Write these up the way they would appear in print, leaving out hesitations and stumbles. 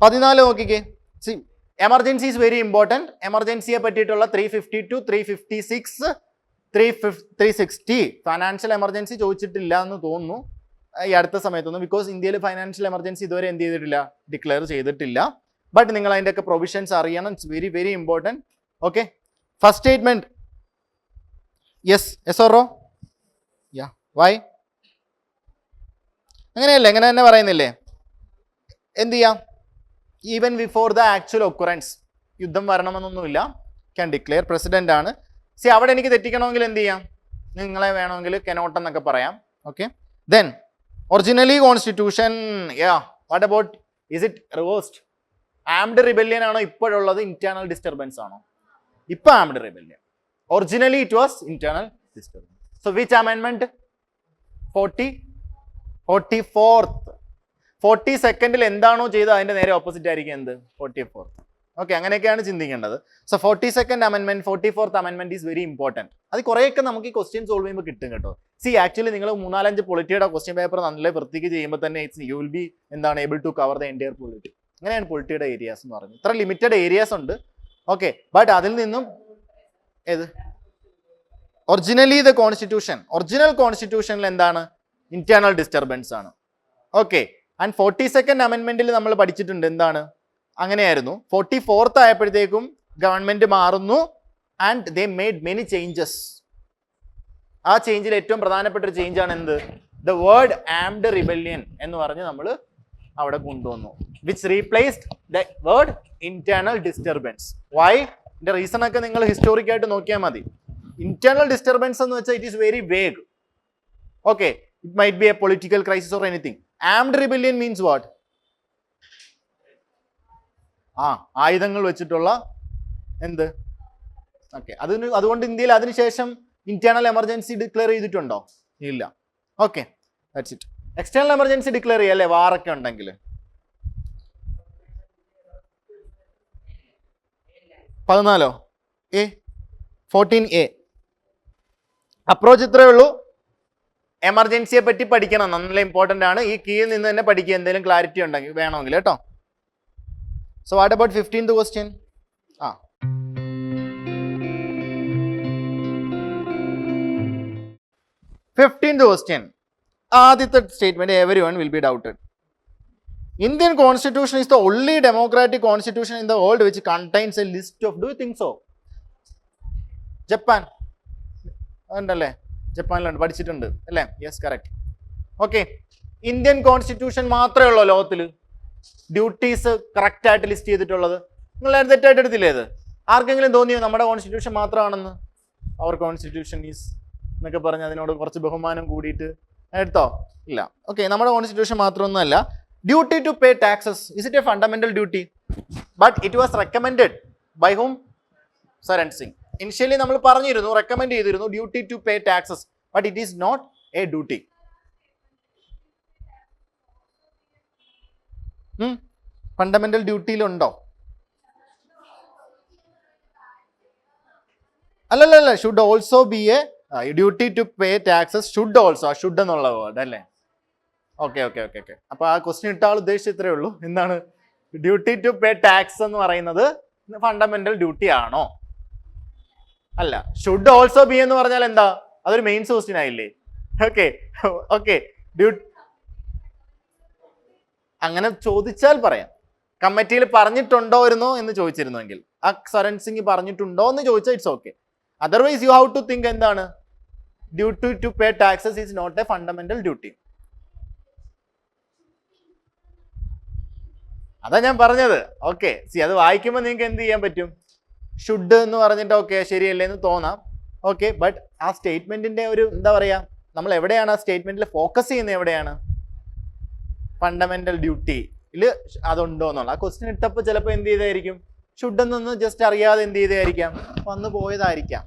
14 നോക്കിക്കേ. See emergency is very important. എമർജൻസിയെ പറ്റിയിട്ടുള്ള 352, 356, 360 ഫൈനാൻഷ്യൽ എമർജൻസി ചോദിച്ചിട്ടില്ല എന്ന് തോന്നുന്നു ഈ അടുത്ത സമയത്തൊന്നും. ബിക്കോസ് ഇന്ത്യയിൽ ഫൈനാൻഷ്യൽ എമർജൻസി ഇതുവരെ എന്ത് ചെയ്തിട്ടില്ല, ഡിക്ലെയർ ചെയ്തിട്ടില്ല. ബട്ട് നിങ്ങൾ അതിൻ്റെയൊക്കെ പ്രൊവിഷൻസ് അറിയണം. It's very very important. Okay, first statement yes yes or no? Yeah, why? അങ്ങനെയല്ലേ, അങ്ങനെ തന്നെ പറയുന്നില്ലേ? എന്ത് ചെയ്യാം? Even before the actual occurrence, യുദ്ധം വരണമെന്നൊന്നുമില്ല, ക്യാൻ ഡിക്ലെയർ. പ്രസിഡന്റ് ആണ്. സി അവിടെ എനിക്ക് തെറ്റിക്കണമെങ്കിൽ എന്ത് ചെയ്യാം? നിങ്ങളെ വേണമെങ്കിൽ കനോട്ട് എന്നൊക്കെ പറയാം. Okay, then originally constitution, yeah, what about, is it reversed? Armed rebellion ആണോ ഇപ്പോഴുള്ളത്, ഇന്റേണൽ ഡിസ്റ്റർബൻസ് ആണോ? ഇപ്പൊ armed rebellion. Originally it was internal disturbance. So which അമെൻമെന്റ്? 44th. 42nd എന്താണോ ചെയ്തത് അതിന്റെ നേരെ ഓപ്പോസിറ്റ് ആയിരിക്കും എന്ത്? 44th. ഓക്കെ, അങ്ങനെയൊക്കെയാണ് ചിന്തിക്കേണ്ടത്. So 42nd amendment, 44th amendment is very important. അത് കുറേയൊക്കെ നമുക്ക് ഈ ക്വസ്റ്റ്യൻ സോൾവ് ചെയ്യുമ്പോൾ കിട്ടും കേട്ടോ. സി ആക്ച്വലി നിങ്ങൾ 3-4 പൊളിറ്റിയുടെ ക്വസ്റ്റ്യൻ പേപ്പർ നല്ല വൃത്തിക്ക് ചെയ്യുമ്പോൾ തന്നെ യു വിൽ ബി എന്താണ് able to cover the entire polity. അങ്ങനെയാണ് പൊളിറ്റിയുടെ ഏരിയാസ് എന്ന് പറയുന്നത്. ഇത്ര ലിമിറ്റഡ് ഏരിയാസ് ഉണ്ട്. ഓക്കെ, ബട്ട് അതിൽ നിന്നും ഏത് ഒറിജിനലി ദ കോൺസ്റ്റിറ്റ്യൂഷൻ, ഒറിജിനൽ കോൺസ്റ്റിറ്റ്യൂഷനിൽ എന്താണ്? ഇന്റേണൽ ഡിസ്റ്റർബൻസ് ആണ്. ഓക്കെ, ആൻഡ് 42nd amendment നമ്മൾ പഠിച്ചിട്ടുണ്ട് എന്താണ്? അങ്ങനെയായിരുന്നു. 44th ആയപ്പോഴത്തേക്കും ഗവൺമെന്റ് മാറുന്നു and they made many changes. ആ ചേഞ്ചിൽ ഏറ്റവും പ്രധാനപ്പെട്ട ഒരു ചേഞ്ച് ആണ് എന്ത്? ദ വേർഡ് ആംഡ് റിബല്യൻ എന്ന് പറഞ്ഞ് നമ്മൾ അവിടെ കൊണ്ടുവന്നു. Which replaced the word internal disturbance. Why? ഇതിന്റെ റീസൺ ഒക്കെ നിങ്ങൾ ഹിസ്റ്റോറിക് ആയിട്ട് നോക്കിയാൽ മതി. ഇന്റേണൽ ഡിസ്റ്റർബൻസ് എന്ന് വെച്ചാൽ it is very vague. Okay, it might be A political crisis or anything. Armed rebellion means what? ആയുധങ്ങൾ വെച്ചിട്ടുള്ള എന്ത്? ഓക്കെ, അതുകൊണ്ട് ഇന്ത്യയിൽ അതിനുശേഷം ഇന്റേണൽ എമർജൻസി ഡിക്ലെയർ ചെയ്തിട്ടുണ്ടോ? ഇല്ല. Okay, that's it. External emergency declare ചെയ്യല്ലേ വാറൊക്കെ ഉണ്ടെങ്കിൽ? 14 A, 14A. അപ്രോച്ച് ഇത്രയേ ഉള്ളൂ. എമർജൻസിയെ പറ്റി പഠിക്കണം, നല്ല ഇമ്പോർട്ടൻ്റ് ആണ്. ഈ കീയിൽ നിന്ന് തന്നെ പഠിക്കുക, എന്തെങ്കിലും ക്ലാരിറ്റി ഉണ്ടെങ്കിൽ വേണമെങ്കിൽ കേട്ടോ. So what about 15th question? 15th question. ആദ്യത്തെ statement everyone will be doubted. Indian constitution is the only democratic constitution in the world which contains a list of, do you think so? Japan ഉണ്ടല്ലേ, ജപ്പാനിലുണ്ട്, പഠിച്ചിട്ടുണ്ട് അല്ലേ? Yes, correct. Okay, Indian constitution മാത്രമേ ഉള്ളൂ ലോകത്തിൽ duties correct ആയിട്ട് list ചെയ്തിട്ടുള്ളത്. നിങ്ങൾ തെറ്റായിട്ട് എടുത്തില്ലേ ഇത്? ആർക്കെങ്കിലും തോന്നിയോ നമ്മുടെ കോൺസ്റ്റിറ്റ്യൂഷൻ മാത്രമാണെന്ന്? അവർ കോൺസ്റ്റിറ്റ്യൂഷൻ ഈസ് എന്നൊക്കെ പറഞ്ഞ് അതിനോട് കുറച്ച് ബഹുമാനം കൂടിയിട്ട് എടുത്തോ? ഇല്ല. ഓക്കെ, നമ്മുടെ കോൺസ്റ്റിറ്റ്യൂഷൻ മാത്രമൊന്നുമല്ല. Duty to pay taxes, is it a fundamental duty? But it was recommended by whom? Swaran Singh. Initially നമ്മൾ പറഞ്ഞിരുന്നു, റെക്കമെൻഡ് ചെയ്തിരുന്നു duty to pay taxes, but it is not a duty. Fundamental ഡ്യൂട്ടിയിലുണ്ടോ? അല്ലല്ല, should also be a duty to pay taxes. Should also, should എന്നുള്ള word അല്ലേ? Okay okay okay okay. അപ്പൊ ആ question ഇട്ട ആൾ ഉദ്ദേശിച്ച് ഇത്രേ ഉള്ളൂ. എന്താണ് ഡ്യൂട്ടി ടു പേ ടാക്സ് എന്ന് പറയുന്നത്? ഫണ്ടമെന്റൽ ഡ്യൂട്ടി ആണോ? അല്ല. ഷുഡ് ഓൾസോ ബി എന്ന് പറഞ്ഞാൽ എന്താ? അതൊരു മെയിൻസ് ക്വസ്റ്റ്യൻ ആയില്ലേ? ഓക്കെ ഓക്കെ, അങ്ങനെ ചോദിച്ചാൽ പറയാം. കമ്മിറ്റിയിൽ പറഞ്ഞിട്ടുണ്ടോയിരുന്നോ എന്ന് ചോദിച്ചിരുന്നെങ്കിൽ, ആ സരൺ സിംഗ് പറഞ്ഞിട്ടുണ്ടോ എന്ന് ചോദിച്ചാൽ it's okay. Otherwise you have to think എന്താണ്? Duty to pay taxes is not a fundamental duty. അതാ ഞാൻ പറഞ്ഞത്. ഓക്കെ, സി അത് വായിക്കുമ്പോൾ നിങ്ങൾക്ക് എന്ത് ചെയ്യാൻ പറ്റും? ഷുഡ് എന്ന് പറഞ്ഞിട്ട് ഓക്കെ ശരിയല്ലേ എന്ന് തോന്നാം. ഓക്കെ, ബട്ട് ആ സ്റ്റേറ്റ്മെന്റിന്റെ ഒരു എന്താ പറയാ, നമ്മൾ എവിടെയാണ് ആ സ്റ്റേറ്റ്മെന്റിൽ ഫോക്കസ് ചെയ്യുന്നത്? എവിടെയാണ്? ഫണ്ടമെന്റൽ ഡ്യൂട്ടിയിൽ അതുണ്ടോ എന്നുള്ള ആ ക്വസ്റ്റ്യൻ ഇട്ടപ്പോൾ ചിലപ്പോൾ എന്ത് ചെയ്തായിരിക്കും? ഷുഡ് എന്നൊന്ന് ജസ്റ്റ് അറിയാതെ എന്ത് ചെയ്തായിരിക്കാം? വന്നു പോയതായിരിക്കാം.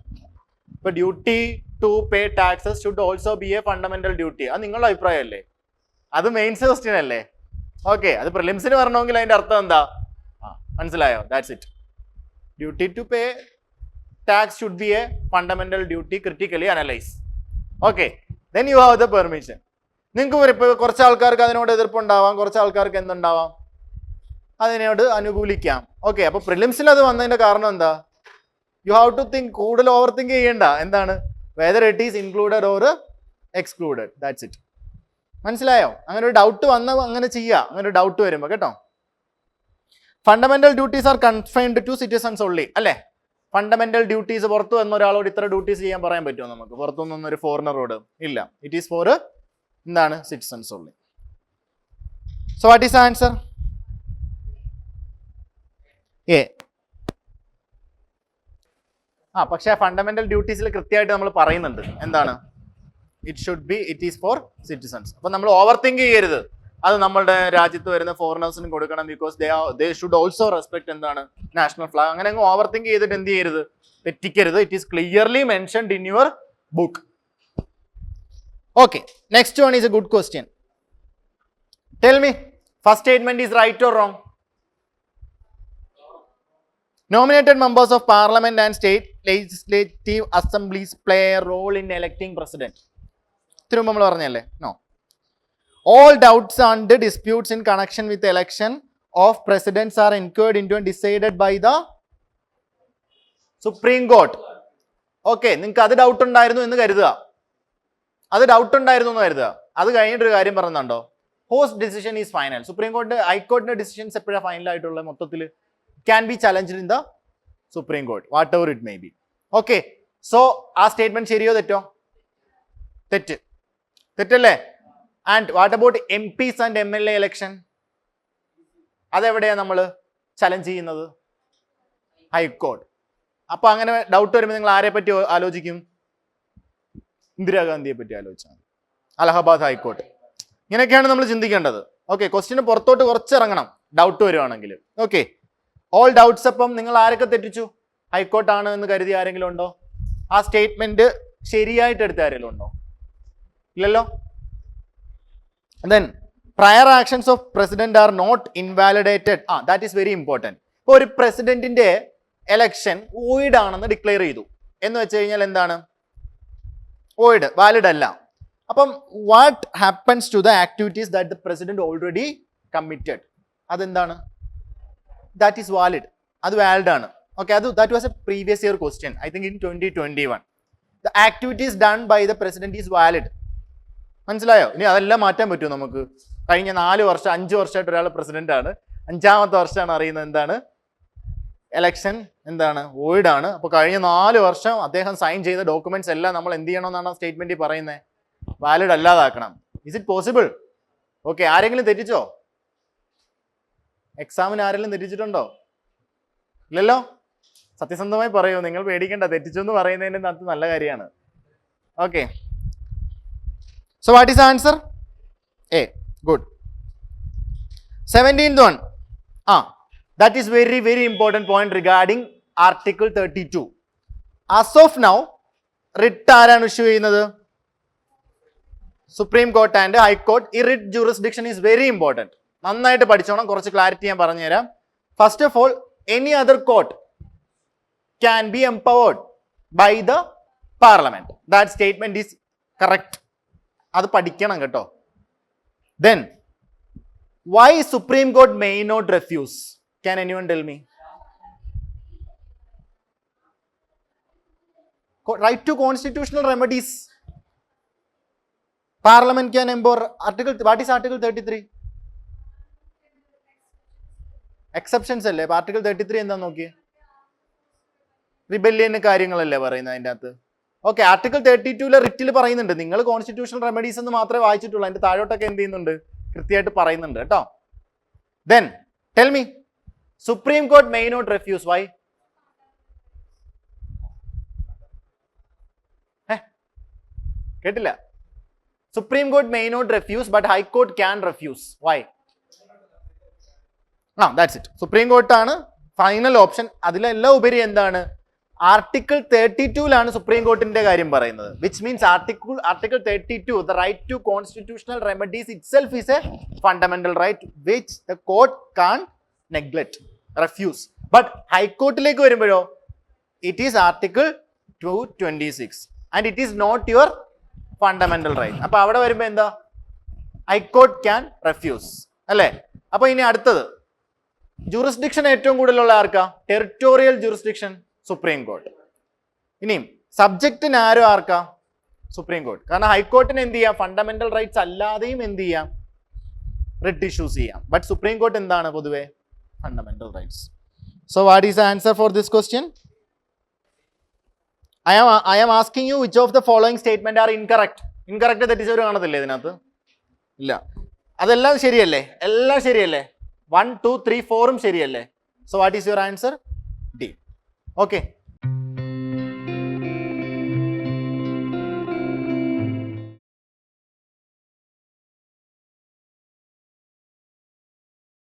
ഇപ്പൊ duty to pay taxes should also be a fundamental duty. അത് നിങ്ങളുടെ അഭിപ്രായം അല്ലേ? അത് മെയിൻസ് ക്വസ്റ്റ്യൻ അല്ലേ? ഓക്കെ, അത് പ്രിലിംസിന് വരണമെങ്കിൽ അതിന്റെ അർത്ഥം എന്താ? മനസ്സിലായോ? That's it. Duty to pay tax should be a fundamental duty, critically analyse. Okay, then you have the permission. നിങ്ങൾക്ക് ഇപ്പോൾ കുറച്ച് ആൾക്കാർക്ക് അതിനോട് എതിർപ്പുണ്ടാവാം, കുറച്ച് ആൾക്കാർക്ക് എന്തുണ്ടാവാം? അതിനോട് അനുകൂലിക്കാം. ഓക്കെ, അപ്പൊ പ്രിലിംസിൽ അത് വന്നതിന്റെ കാരണം എന്താ? യു ഹാവ് ടു തിങ്ക്, കൂടുതൽ ഓവർ തിങ്ക് ചെയ്യേണ്ട. എന്താണ്? Whether it is included or excluded, that's it. മനസ്സിലായോ? അങ്ങനെ ഒരു ഡൗട്ട് വന്ന അങ്ങനെ ചെയ്യുക, അങ്ങനെ ഒരു ഡൗട്ട് വരുമ്പോൾ കേട്ടോ. Fundamental duties are confined to citizens only, അല്ലേ? ഫണ്ടമെന്റൽ ഡ്യൂട്ടീസ് പുറത്തു വന്ന ഒരാളോട് ഇത്ര ഡ്യൂട്ടീസ് ചെയ്യാൻ പറയാൻ പറ്റുമോ നമുക്ക്? പുറത്തു നിന്നൊരു ഫോറിനറോട് ഇല്ല. ഇറ്റ് ഈസ് ഫോർ എന്താണ്? Citizens only. So what is answer? A. പക്ഷേ ഫണ്ടമെന്റൽ ഡ്യൂട്ടീസിൽ കൃത്യമായിട്ട് നമ്മൾ പറയുന്നുണ്ട് എന്താണ്? It should be, it is for citizens. അപ്പൊ നമ്മൾ ഓവർ തിങ്ക് ചെയ്യരുത്. അത് നമ്മളുടെ രാജ്യത്ത് വരുന്ന ഫോറിനേഴ്സിനും കൊടുക്കണം, because they should also respect എന്താണ്? National flag. അങ്ങനെ അങ്ങ് ഓവർ തിങ്ക് ചെയ്തിട്ട് എന്ത് ചെയ്യരുത്? തെറ്റിക്കരുത്. It is clearly mentioned in your book. Okay, next one is a good question. Tell me, first statement is right or wrong? Nominated members of parliament and state legislative assemblies play a role in electing president. ഇതിനു മുമ്പ് നമ്മൾ പറഞ്ഞല്ലേ? No. All doubts and disputes in connection with the election of presidents are inquired into and decided by the Supreme Court. Okay, നിങ്ങൾക്ക് അത് doubt ഉണ്ടായിരുന്നു എന്ന് കരുതുക. അത് കഴിഞ്ഞിട്ടൊരു കാര്യം പറയുന്നുണ്ടോ? Host decision is final. Supreme കോടതി, ഹൈക്കോടതിയുടെ ഡിസിഷൻസ് എപ്പോഴാണ് ഫൈനൽ ആയിട്ടുള്ള? മൊത്തത്തിൽ can be challenged in the Supreme Court, whatever it may be. Okay, so ആ സ്റ്റേറ്റ്മെന്റ് ശരിയോ തെറ്റോ? തെറ്റല്ലേ? And what about MPs and MLA election? അതെവിടെയാണ് നമ്മൾ ചലഞ്ച് ചെയ്യുന്നത്? ഹൈക്കോടതി. അപ്പൊ അങ്ങനെ ഡൗട്ട് വരുമ്പോൾ നിങ്ങൾ ആരെ പറ്റി ആലോചിക്കും? ഇന്ദിരാഗാന്ധിയെ പറ്റി ആലോചിച്ചാൽ, അലഹബാദ് ഹൈക്കോർട്ട്. ഇങ്ങനെയൊക്കെയാണ് നമ്മൾ ചിന്തിക്കേണ്ടത്. ഓക്കെ, ക്വസ്റ്റിന് പുറത്തോട്ട് കുറച്ചിറങ്ങണം ഡൗട്ട് വരുവാണെങ്കിൽ. Okay, all doubts. അപ്പം നിങ്ങൾ ആരൊക്കെ തെറ്റിച്ചു? ഹൈക്കോർട്ടാണ് എന്ന് കരുതി ആരെങ്കിലും ഉണ്ടോ? ആ സ്റ്റേറ്റ്മെന്റ് ശരിയായിട്ട് എടുത്ത ആരെങ്കിലും ഉണ്ടോ? ഇല്ലല്ലോ. Then prior actions of president are not invalidated. That is very important. ഇപ്പോൾ ഒരു പ്രസിഡന്റിന്റെ എലക്ഷൻ വോയിഡ് ആണെന്ന് ഡിക്ലെയർ ചെയ്തു എന്ന് വെച്ച് കഴിഞ്ഞാൽ എന്താണ്? വോയിഡ്, വാലിഡ് അല്ല. അപ്പം what happens to the activities that the president already committed? അതെന്താണ്? That is valid. അത് വാലിഡ് ആണ്. Okay, that was a previous year question, I think in 2021. The activities done by the president is valid. മനസ്സിലായോ? ഇനി അതെല്ലാം മാറ്റാൻ പറ്റുമോ നമുക്ക്? കഴിഞ്ഞ 5 വർഷമായിട്ട് ഒരാൾ പ്രസിഡന്റ് ആണ്, 5ാമത്തെ വർഷമാണ് അറിയുന്നത് എന്താണ്? എലക്ഷൻ എന്താണ്? വോയിഡ് ആണ്. അപ്പോൾ കഴിഞ്ഞ 4 വർഷം അദ്ദേഹം സൈൻ ചെയ്ത ഡോക്യുമെന്റ്സ് എല്ലാം നമ്മൾ എന്ത് ചെയ്യണമെന്നാണ് സ്റ്റേറ്റ്മെന്റിൽ പറയുന്നത്? വാലിഡ് അല്ലാതാക്കണം. Is it possible? ഓക്കെ, ആരെങ്കിലും തെറ്റിച്ചോ? എക്സാമിന് ആരെങ്കിലും തെറ്റിച്ചിട്ടുണ്ടോ? ഇല്ലല്ലോ. സത്യസന്ധമായി പറയൂ, നിങ്ങൾ പേടിക്കണ്ട. തെറ്റിച്ചു എന്ന് പറയുന്നതിന്റെ അകത്ത് നല്ല കാര്യമാണ്. Okay, so what is answer? A. Good. 17th one. That is very, very important point regarding Article 32. As of now, writ ആരാണ് ഇഷ്യൂ ചെയ്യുന്നത്? Supreme court and high court. ഈ writ jurisdiction is very important. നന്നായിട്ട് പഠിച്ചോണം. കുറച്ച് clarity ഞാൻ പറഞ്ഞുതരാം. First of all, any other court can be empowered by the parliament. That statement is correct. അത് പഠിക്കണം കേട്ടോ. Then why supreme court may not refuse? Can anyone tell me? Right to constitutional remedies. Parliament can empower. What is article 33? Exceptions അല്ലേ? Article 33 എന്താ നോക്കിയേ? റിബല്യന് കാര്യങ്ങളല്ലേ പറയുന്നത് അതിൻ്റെ അകത്ത്. ഓക്കെ, ആർട്ടിക്കിൾ 32 റിറ്റിൽ പറയുന്നുണ്ട്. നിങ്ങൾ കോൺസ്റ്റിറ്റ്യൂഷണൽ റെമഡീസ് എന്ന് മാത്രമേ വായിച്ചിട്ടുള്ളൂ. അതിന്റെ താഴോട്ടൊക്കെ എന്ത് ചെയ്യുന്നുണ്ട്? കൃത്യമായിട്ട് പറയുന്നുണ്ട് കേട്ടോ. Then tell me, supreme court may not refuse. Why? കേട്ടില്ല? Supreme court may not refuse but high court can refuse. Why? That's it. Supreme കോർട്ടാണ് ഫൈനൽ ഓപ്ഷൻ. അതിലെല്ലാം ഉപരി എന്താണ്? ആർട്ടിക്കിൾ 32 സുപ്രീം കോർട്ടിന്റെ കാര്യം പറയുന്നത്. Which means article 32, the right to constitutional remedies itself is a fundamental right which the court can't neglect, refuse. But ഹൈക്കോർട്ടിലേക്ക് വരുമ്പോഴോ it is article 226 and it is not your fundamental right. അപ്പൊ അവിടെ വരുമ്പോ എന്താ? High court can refuse അല്ലേ? അപ്പൊ ഇനി അടുത്തത് jurisdiction ഏറ്റവും കൂടുതലുള്ള ആർക്കാ? Territorial jurisdiction supreme court. ഇനിയും സബ്ജക്റ്റ് നാരോ ആർക്കാ? Supreme court. കാരണം ഹൈക്കോർട്ടിന് എന്ത് ചെയ്യാം? ഫണ്ടമെന്റൽ റൈറ്റ്സ് അല്ലാതെയും എന്ത് ചെയ്യാം? റിട്ട് ഇഷ്യൂസ് ചെയ്യാം. ബട്ട് സുപ്രീം കോർട്ട് എന്താണ് പൊതുവെ? Fundamental rights. So what is the answer for this question? I am asking you which of the following statement are incorrect. Incorrect തെറ്റിച്ചവർ കാണത്തില്ലേ ഇതിനകത്ത്? ഇല്ല. അതെല്ലാം ശരിയല്ലേ? എല്ലാം ശരിയല്ലേ? 1, 2, 3, 4 ശരിയല്ലേ? So what is your answer? D. Okay.